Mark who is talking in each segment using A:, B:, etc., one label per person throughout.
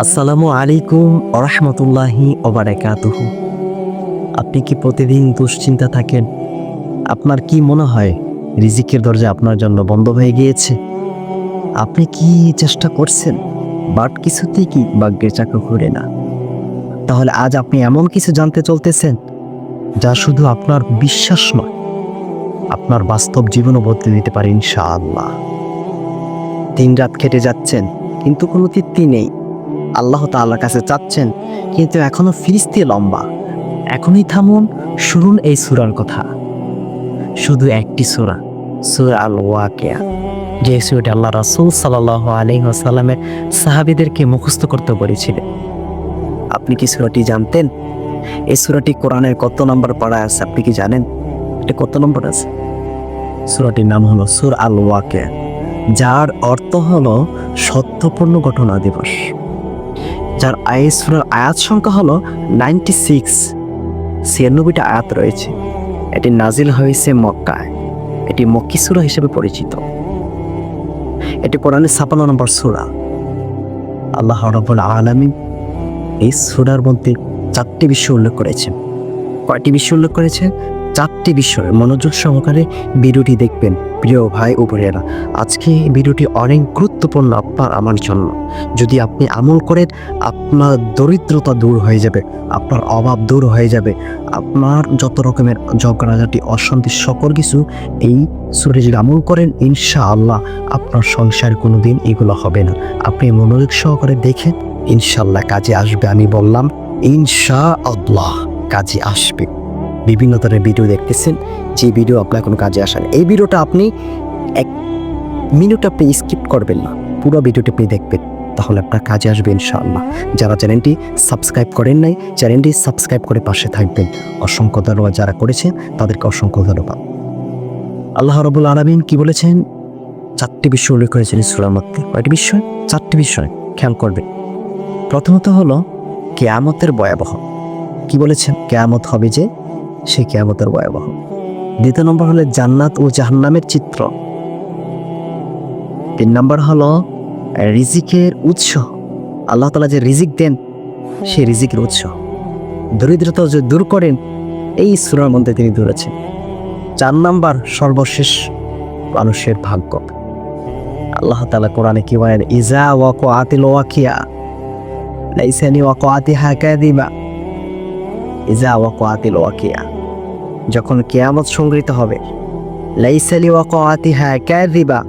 A: আসসালামু আলাইকুম ওরহমতুল্লাহি ওবারাকাতুহু। আপনি কি প্রতিদিন দুশ্চিন্তা থাকেন? আপনার কি মনে হয় রিজিকের দরজা আপনার জন্য বন্ধ হয়ে গিয়েছে? আপনি কি চেষ্টা করছেন, বাট কিছুতেই কি ভাগ্যের চাকা ঘুরে না? তাহলে আজ আপনি এমন কিছু জানতে চলতেছেন যা শুধু আপনার বিশ্বাস নয়, আপনার বাস্তব জীবনও বদলে দিতে পারে ইনশাআল্লাহ। দিন রাত খেটে যাচ্ছেন কিন্তু কোনো তৃপ্তি নেই। আল্লাহ তাআলার কাছে চাচ্ছেন কিন্তু এখনো ফিরিস্তি লম্বা। এখনই থামুন, শুনুন এই সূরার কথা। শুধু একটি সূরা, সূরা আল ওয়াকিয়া, যে সূরাটি আল্লাহ রাসূল সাল্লাল্লাহু আলাইহি ওয়াসাল্লামের সাহাবীদেরকে মুখস্থ করতে বলেছিলেন। আপনি কি সূরাটি জানতেন? এই সূরাটি কোরআনের কত নম্বর পারায় আছে আপনি কি জানেন? এটা কত নম্বর আছে? সূরাটির নাম হলো সূরা আল ওয়াকিয়া, যার অর্থ হলো সত্যপূর্ণ ঘটনা দিবস। যার সূরার আয়াত সংখ্যা হলো 96টা আয়াত রয়েছে। এটি নাজিল হয়েছে মক্কায়। এটি মক্কি সূরা হিসেবে পরিচিত। এটি কোরআনের 56 নম্বর সূরা। আল্লাহ রাব্বুল আলামিন এই সূরার মধ্যে 4টি বিষয় উল্লেখ করেছেন। কয়টি বিষয় উল্লেখ করেছে? 4টি বিষয়। মনোযোগ সহকারে ভিডিওটি দেখবেন প্রিয় ভাই ও বোনেরা। আজকে এই ভিডিওটি অনেক গুরুত্বপূর্ণ আপনার আমার জন্য। যদি আপনি আমল করেন, আপনার দরিদ্রতা দূর হয়ে যাবে, আপনার অভাব দূর হয়ে যাবে, আপনার যত রকমের ঝগড়াঝাটি অশান্তি সকল কিছু এই সূরা যদি আমল করেন ইনশাআল্লাহ আপনার সংসার কোনোদিন এগুলো হবে না। আপনি মনোযোগ সহকারে দেখেন, ইনশাআল্লাহ কাজে আসবে। আমি বললাম ইনশাআল্লাহ কাজে আসবে। বিভিন্ন ধরনের ভিডিও দেখতেছেন, যে ভিডিও আপনার কোনো কাজে আসে না। এই ভিডিওটা আপনি 1 মিনিট আপনি স্কিপ করবেন না, পুরো ভিডিওটি আপনি দেখবেন, তাহলে আপনার কাজে আসবে ইনশাআল্লাহ। যারা চ্যানেলটি সাবস্ক্রাইব করেন নাই, চ্যানেলটি সাবস্ক্রাইব করে পাশে থাকবেন। অসংখ্য ধন্যবাদ যারা করেছেন, তাদেরকে অসংখ্য ধন্যবাদ। আল্লাহ রাব্বুল আলামিন কি বলেছেন? 4টি বিষয় উল্লেখ করেছেন সূরার মধ্যে। কয়টি বিষয়? 4টি বিষয়, খেয়াল করবেন। প্রথমত হলো কিয়ামতের ভয়াবহ। কি বলেছেন? কিয়ামত হবে যে, সেই কিয়ামতের ভয়াবহ। দ্বিতীয় নম্বর হলো জান্নাত ও জাহান্নামের চিত্র। 3 নম্বর হলো রিজিকের উৎস। আল্লাহ তাআলা যে রিজিক দেন, সেই রিজিকের উৎস। দরিদ্রতা যে দূর করেন, এই সূরার মধ্যে তিনি ধরেছেন। 4 নম্বর সর্বশেষ মানুষের ভাগ্য। আল্লাহ তাআলা কোরআনে কি বলেন? ইজা ওয়াকাআতিল ওয়াকিয়া লাইসা লিওয়াকাআতিহা কাযিবা। ইজা ওয়াকাআতিল ওয়াকিয়া, যখন কিয়ামত সংঘটিত হবে, লাইসা লিওয়াকাআতিহা কাযিবা,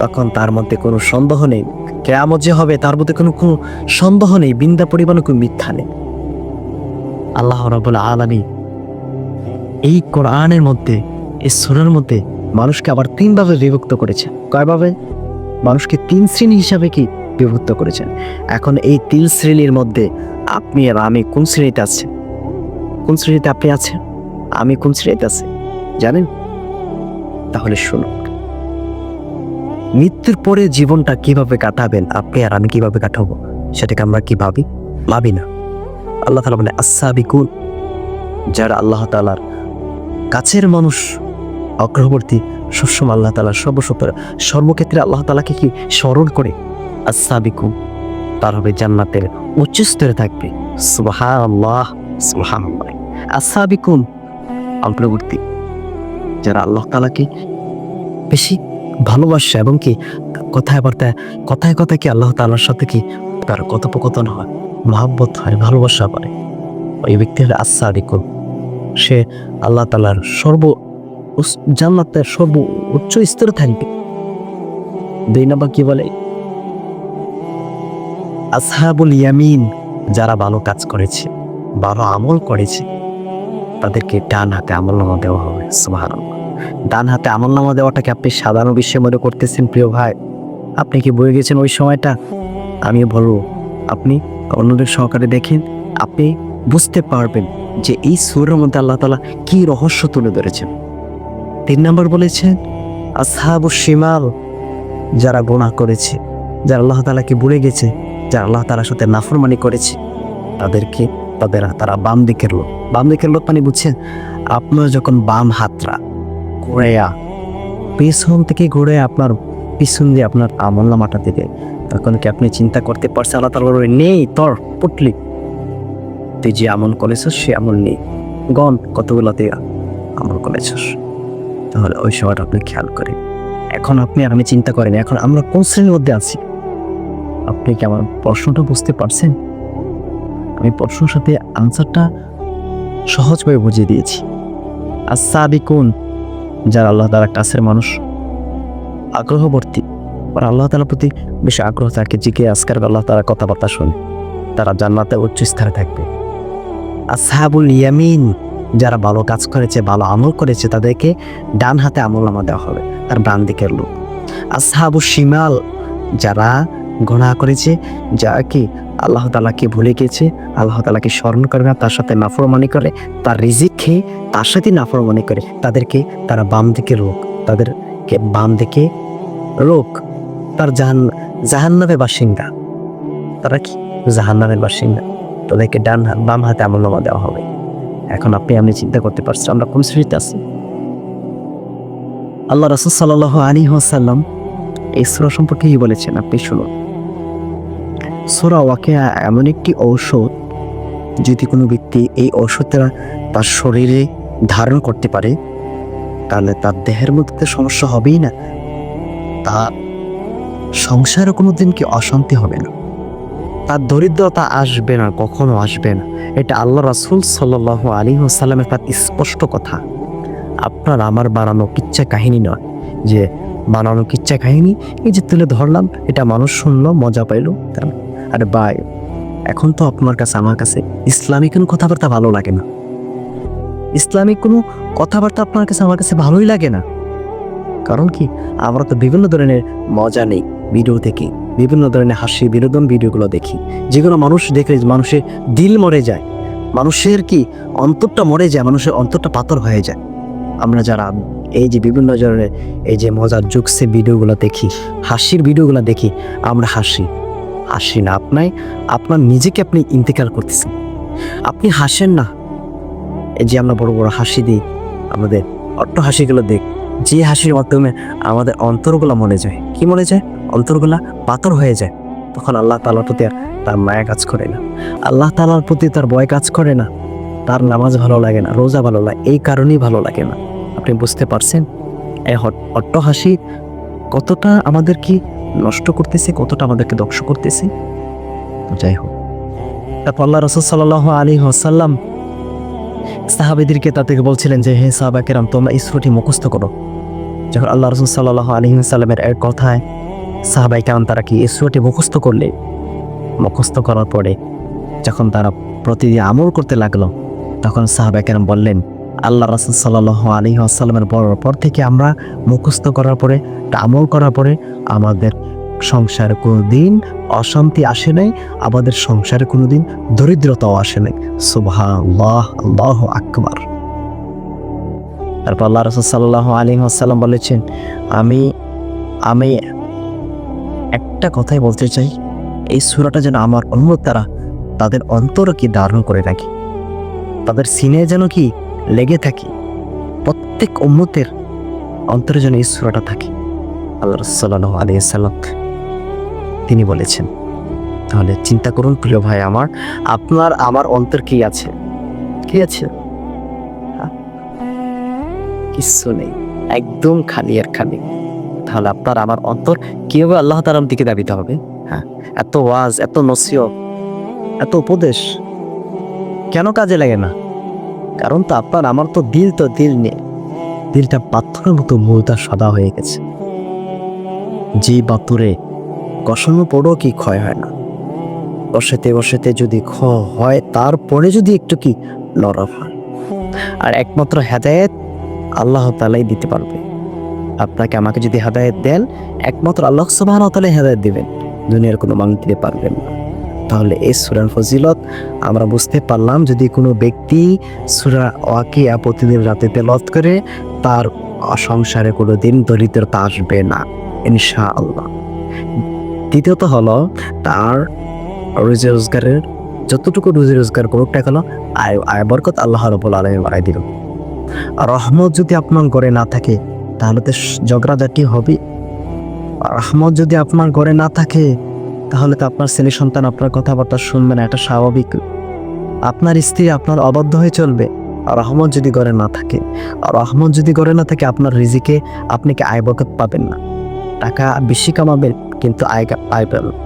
A: তখন তার মধ্যে কোনো সন্দেহ নেই। কিয়ামত যে হবে তার মধ্যে কোনো সন্দেহ নেই, বিন্দা পরিমাণ কোনো মিথ্যা নেই। আল্লাহ রাব্বুল আলামিন এই কোরআনের মধ্যে, এই সূরার মধ্যে মানুষকে আবার 3 ভাবে বিভক্ত করেছেন। কয়ভাবে? মানুষকে 3 শ্রেণী হিসাবে কি বিভক্ত করেছেন। এখন এই 3 শ্রেণীর মধ্যে আপনি আর আমি কোন শ্রেণীতে আছি? কোন শ্রেণীতে আপনি আছেন? আমি কোন শ্রেণীতে আছি জানেন? তাহলে শুনুন। মৃত্যুর পরে জীবনটা কিভাবে কাটাবেন আপনি আর আমি, কিভাবে কাটাবো সেটাকে আমরা কি ভাবি না। আল্লাহ তাআলা বলে আস-সাবিকুন, যারা আল্লাহ তাআলার কাছের মানুষ, অগ্রবর্তী, সবসময় আল্লাহ তাআলা সর্বক্ষেত্রে আল্লাহ তাআলাকে কি স্মরণ করে, আস-সাবিকুন, তার হবে জান্নাতের উচ্চ স্তরে থাকবে। সুবহানাল্লাহ, সুবহানাল্লাহ। আস-সাবিকুন, অগ্রবর্তী, যারা আল্লাহ তাআলাকে বেশি ভালোবাসে এবং কি কথায় কথায় কি আল্লাহ তাআলার সাথে কি তার কথোপকথন হয়, মহব্বত হয়, ভালোবাসা পায়, ওই ব্যক্তি হলো আস-সাদিকুন। সে আল্লাহ তাআলার জান্নাতের উচ্চ স্তরে থাকবে। 2 নম্বর কি বলে? আসহাবুল ইয়ামিন, যারা ভালো কাজ করেছে, ভালো আমল করেছে, তাদেরকে ডান হাতে আমলনামা দেওয়া হবে। সুবহানাল্লাহ। ডান হাতে আমলনামা দেওয়াটাকে আপনি সাধারণ বিষয় মনে করতেছেন প্রিয় ভাই। আপনি কি বলে গেছেন ওই সময়টা? আমি বলবো আপনি অন্যদের সহকারে দেখেন, আপনি বুঝতে পারবেন যে এই সূরার মধ্যে আল্লাহ তাআলা কি রহস্য তুলে ধরেছেন। 3 নম্বর বলেছেন আসহাবুশ শিমাল, যারা গুনাহ করেছে, যারা আল্লাহ তাআলাকে ভুলে গেছে, যারা আল্লাহ তাআলার সাথে নাফরমানি করেছে, তারা বাম দিকের লোক। বাম দিকের লোক মানে বুঝছেন? আপনার যখন বাম হাতটা ঘুরেয়া পেছন থেকে ঘুরে আপনার পিছন দিয়ে আপনার আমলনামাটা দিবে, তখন কি আপনি চিন্তা করতে পারছেন আল্লাহ তাআলা বলবেন নেই তোর পুটলি, তুই যে আমল করেছিস সে আমল নেই, গন কতগুলো তুই আমল করেছিস। তাহলে ওই সময়টা আপনি খেয়াল করেন। এখন আপনি আর আমি চিন্তা করেন এখন আমরা কোন শ্রেণীর মধ্যে আছি। আপনি কি আমার প্রশ্নটা বুঝতে পারছেন? আমি প্রশ্নের সাথে আনসারটা সহজভাবে বুঝিয়ে দিয়েছি। আস-সাবিকুন, যারা আল্লাহ তাআলার কাছের মানুষ, আগ্রহবর্তী, আর আল্লাহ তাআলার প্রতি বেশি আগ্রহ থাকে, জিকে আজকার আল্লাহ তাআলার কথাবার্তা শুনে, তারা জান্নাতে উচ্চ স্থানে থাকবে। আসহাবুল ইয়ামিন, যারা ভালো কাজ করেছে, ভালো আমল করেছে, তাদেরকে ডান হাতে আমলনামা দেওয়া হবে, তার ডান দিকের লোক। আসহাবুল শিমাল, যারা গুনাহ করেছে, যারা কি আল্লাহ তাআলাকে ভুলে গেছে, আল্লাহ তাআলাকে স্মরণ করে না, তার সাথে নাফরমানি করে, তার রিজিক খেয়ে তার সাথে নাফরমানি করে, তাদেরকে তারা বাম দিকের লোক, তাদেরকে বাম দিকে লোক, তার জাহান্নামের বাসিন্দা, তারা কি জাহান্নামের বাসিন্দা, তাদেরকে বাম হাতে আমলনামা দেওয়া হবে। এখন আমি চিন্তা করতে পারছি আমরা কোন শ্রেণীতে আছি। আল্লাহ রাসূল সাল্লাল্লাহু আলাইহি ওয়াসাল্লাম এই সূরা সম্পর্কে কি বলেছেন আপনি শুনুন। সূরা ওয়াকিয়া এমন একটি ঔষধ, যদি কোনো ব্যক্তি এই ঔষধটা তার শরীরে ধারণ করতে পারে, তাহলে তার দেহের মধ্যে সমস্যা হবেই না, তার সংসারে কোনোদিন কি অশান্তি হবে না, তার দরিদ্রতা আসবে না, কখনো আসবে না। এটা আল্লাহ রাসূল সাল্লাল্লাহু আলাইহি ওয়াসাল্লামের তার স্পষ্ট কথা। আপনার আমার বানানো কিচ্ছা কাহিনী নয়, যে বানানো কিচ্ছা কাহিনী এই যে তুলে ধরলাম, এটা মানুষ শুনলো মজা পাইলো। আরে ভাই, এখন তো আপনার কাছে আমার কাছে ইসলামিক কোনো কথাবার্তা ভালো লাগে না, ইসলামিক কোনো কথাবার্তা আপনার কাছে আমার কাছে ভালোই লাগে না। কারণ কি, আমরা তো বিভিন্ন ধরনের মজা নেই ভিডিও দেখি, বিভিন্ন ধরনের হাসি বিনোদন ভিডিওগুলো দেখি, যেগুলো মানুষ দেখলে মানুষের দিল মরে যায়, মানুষের কি অন্তরটা মরে যায়, মানুষের অন্তরটা পাথর হয়ে যায়। আমরা যারা এই যে বিভিন্ন ধরনের এই যে মজার জোকসে ভিডিওগুলো দেখি, হাসির ভিডিওগুলো দেখি, আমরা হাসি না, আপনার নিজেকে আপনি ইন্তেকাল করতেছেন, আপনি হাসেন না। এই যে আমরা বড় বড় হাসি দিই, আমাদের অট্ট হাসিগুলো দেখ, যে হাসির মাধ্যমে আমাদের অন্তরগুলা মরে যায়, কি মরে যায়, অন্তরগুলা পাথর হয়ে যায়। তখন আল্লাহ তাআলার প্রতি আর তার মায়া কাজ করে না, আল্লাহ তাআলার প্রতি তার ভয় কাজ করে না, তার নামাজ ভালো লাগে না, রোজা ভালো লাগে, এই কারণেই ভালো লাগে না। আপনি বুঝতে পারছেন এই অট্ট হাসি কতটা আমাদের কি নষ্ট করতেছে, কতটা আমাদেরকে ধ্বংস করতেছে। যাই হোক, তারপর আল্লাহ রাসূল সাল্লাল্লাহু আলাইহি ওয়াসাল্লাম সাহাবীদেরকে তাদেরকে বলছিলেন যে হে সাহাবা কেরাম, তোমরা এই সূরাটি মুখস্থ করো। যখন আল্লাহ রাসূল সাল্লাল্লাহু আলাইহি ওয়াসাল্লামের এর কথায় সাহাবায়ে কেরাম তারা কি এই সূরাটি মুখস্থ করলে, মুখস্থ করার পরে যখন তারা প্রতিদিন আমল করতে লাগলো, তখন সাহাবায়ে কেরাম বললেন আল্লাহ রাসূল সাল্লাল্লাহু আলাইহি ওয়াসাল্লামের পর থেকে আমরা মুখস্থ করার পরে, আমল করার পরে আমাদের সংসারে কোনোদিন অশান্তি আসে নাই, আমাদের সংসারে কোনোদিন দরিদ্রতাও আসে নাই। সুবহানাল্লাহ, আল্লাহু আকবার। তারপর আল্লাহ রাসূল সাল্লাল্লাহু আলাইহি ওয়াসাল্লাম বলেছেন, আমি একটা কথাই বলতে চাই, এই সূরাটা যেন আমার উম্মত তারা তাদের অন্তরে কি ধারণ করে রাখে, তাদের সিনে যেন কি লেগে থাকে, প্রত্যেক উম্মতের অন্তরে যেন এই সূরাটা থাকে। আল্লাহ রাসূল সাল্লাল্লাহু আলাইহি ওয়াসাল্লাম তিনি বলেছেন। তাহলে চিন্তা করুন প্রিয় ভাই আমার, আপনার আমার অন্তর কি আছে, কি আছে? কিচ্ছু নেই, একদম খালি আর খালি। তাহলে আপনার আমার অন্তর কিভাবে আল্লাহ তাআলার দিকে দাবিত হবে? হ্যাঁ, এত ওয়াজ, এত নসিহত, এত উপদেশ কেন কাজে লাগে না? কারণ তো আপনার আমার তো দিল নেই, দিলটা পাথরের মতো মুলতা সাদা হয়ে গেছে, যে পাথরে কষানো পড়েও কি ক্ষয় হয় না, বসাতে যদি ক্ষয় হয় তারপরে যদি একটু কি নরম হয়। আর একমাত্র হেদায়েত আল্লাহ তাআলাই দিতে পারবে। আপনাকে আমাকে যদি হেদায়েত দেন, একমাত্র আল্লাহ সুবহানাহু ওয়া তাআলা হেদায়েত দিবেন, দুনিয়ার কোনো মানুষ দিতে পারবেন না। তাহলে এই সূরার ফজিলত আমরা বুঝতে পারলাম। যদি কোনো ব্যক্তি সূরা ওয়াকিয়া প্রতিদিন রাতে তেলাওয়াত করে, তার সংসারে কোনোদিন দরিদ্রতা আসবে না ইনশাআল্লাহ। দ্বিতীয়ত হলো, তার রুজি রোজগারের যতটুকু রুজি রোজগার করুক না কেন, আয় বরকত আল্লাহ রাব্বুল আলামিন বাড়াই দিল। রহমত যদি আপনার ঘরে না থাকে, তাহলে তো ঝগড়াঝাটি হবে। রহমত যদি আপনার ঘরে না থাকে, তাহলে তো আপনার ছেলে সন্তান আপনার কথাবার্তা শুনবে না, এটা স্বাভাবিক। আপনার স্ত্রী আপনার অবাধ্য হয়ে চলবে। আর রহমত যদি ঘরে না থাকে, আপনার রিজিকে আপনি কি আয় বরকত পাবেন না। টাকা বেশি কামাবেন কিন্তু আয় পাবেন।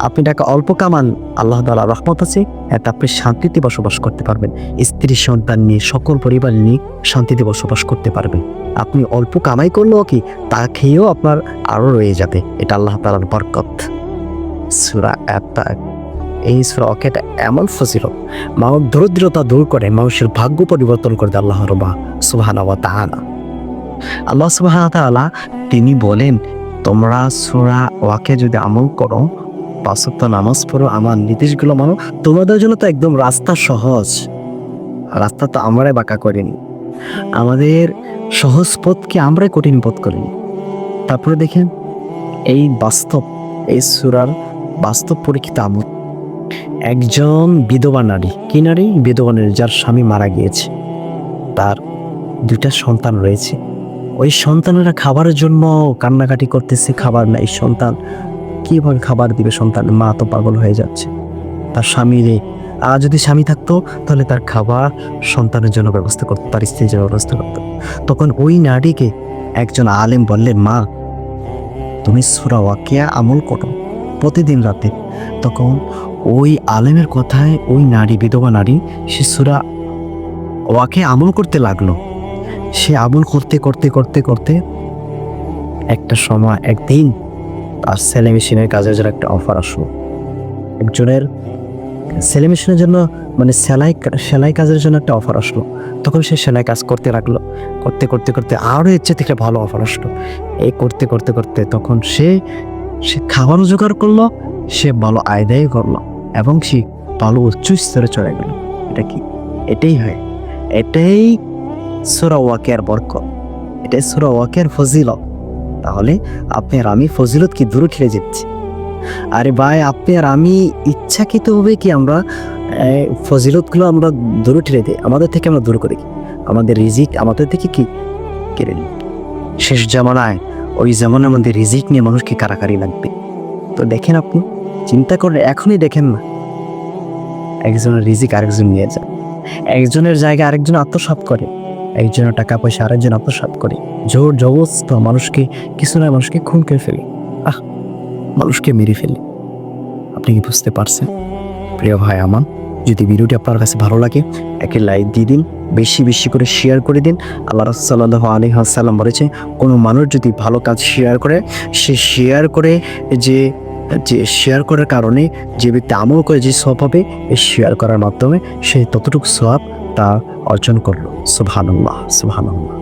A: আপনি টাকা অল্প কামান, আল্লাহ তাআলা রহমত আছে, এতে আপনি শান্তিতে বসবাস করতে পারবেন। স্ত্রী সন্তান নিয়ে, সকল পরিবার নিয়ে শান্তিতে বসবাস করতে পারবেন। আপনি অল্প কামাই করলেও কি তা খেয়েও আপনার আরও রয়ে যাবে। এটা আল্লাহ তাআলার বরকত। সূরা আত-তাক, এই সূরা ওয়াকিয়াটা এমন ফজিলত, মানব দরিদ্রতা দূর করে, মানুষের ভাগ্য পরিবর্তন করে দেয় আল্লাহ সুবহানাহু ওয়া তাআলা। আল্লাহ সুবহানাহু ওয়া তাআলা তিনি বলেন, তোমরা সূরা ওয়াকিয়া যদি আমল করো, 5 ওয়াক্ত নামাজ পড়ো, আমার নির্দেশগুলো মানো, তোমাদের জন্য তো একদম রাস্তা সহজ। রাস্তা তো আমরাই বাঁকা করিনি, আমাদের সহজ পথকে আমরাই কঠিন পথ করিনি। তারপরে দেখেন এই বাস্তব, এই সূরার বাস্তব পরীক্ষিত আমল। একজন বিধবা নারী, কি নারী? বিধবা নারী, যার স্বামী মারা গিয়েছে, তার 2টা সন্তান রয়েছে। ওই সন্তানেরা খাবারের জন্য কান্নাকাটি করতেছে, খাবার নাই। সন্তান কিভাবে খাবার দিবে? সন্তান মা তো পাগল হয়ে যাচ্ছে। তার স্বামীরে, আর যদি স্বামী থাকতো তাহলে তার খাবার সন্তানের জন্য ব্যবস্থা করতো, তার স্ত্রীর জন্য ব্যবস্থা করতো। তখন ওই নারীকে একজন আলেম বললেন, মা তুমি সূরা ওয়াকিয়া আমল করো প্রতিদিন রাতে। তখন ওই আলেমের কথায় ওই নারী, বিধবা নারী, সে সূরা ওয়াকিয়া আমল করতে লাগলো। সে আমল করতে করতে করতে করতে একটা সময়, একদিন তার সেলাই মেশিনের কাজের জন্য একটা অফার আসলো। একজনের সেলাই মেশিনের জন্য, মানে সেলাই কাজের জন্য একটা অফার আসলো। তখন সে সেলাই কাজ করতে লাগলো, করতে করতে করতে আরও এর চেয়ে একটা ভালো অফার আসলো। এই করতে করতে করতে তখন সে খাবার জোগাড় করলো, সে ভালো আয়দায় করলো, এবং সে ভালো উচ্চ স্তরে চলে গেল। এটা কি? এটাই হয়, এটাই সূরা ওয়াকিয়ার বরকত, এটাই সূরা ওয়াকিয়ার ফজিলত। তাহলে আপনি আর আমি ফজিলত কি দূরে ঠেলে যাচ্ছি? আরে ভাই, আপনি আর আমি ইচ্ছাকৃতভাবে কি আমরা ফজিলতগুলো আমরা দূরে ঠেলে দিই, আমাদের থেকে আমরা দূর করি। আমাদের রিজিক আমাদের থেকে কি কেড়ে নিই। শেষ জামানায় ওই জামানার মধ্যে রিজিক নিয়ে মানুষকে কারাকারি লাগবে। তো দেখেন, আপনি চিন্তা করে এখনই দেখেন না, একজনের রিজিক আরেকজন নিয়ে যায়, একজনের জায়গায় আরেকজন আত্মসাৎ করে, একজনের টাকা পয়সা আরেকজন আত্মসাৎ করে, জোর জবরদস্ত মানুষকে, কিছু না মানুষকে খুন করে ফেলে, মানুষকে মেরে ফেলে। আপনি কি বুঝতে পারছেন? প্রিয় ভাই আমার, যদি ভিডিওটি আপনার কাছে ভালো লাগে, একে লাইক দিয়ে দিন, বেশি বেশি করে শেয়ার করে দিন। আল্লাহ রাসূল সাল্লাল্লাহু আলাইহি ওয়াসাল্লাম বলেছে, কোনো মানুষ যদি ভালো কাজ শেয়ার করে, সে শেয়ার করে যে শেয়ার করার কারণে যে ব্যক্তি আমল করে যে সওয়াব হবে, এই শেয়ার করার মাধ্যমে সে ততটুকু সওয়াব তা অর্জন করলো। সুবহানাল্লাহ, সুবহানাল্লাহ।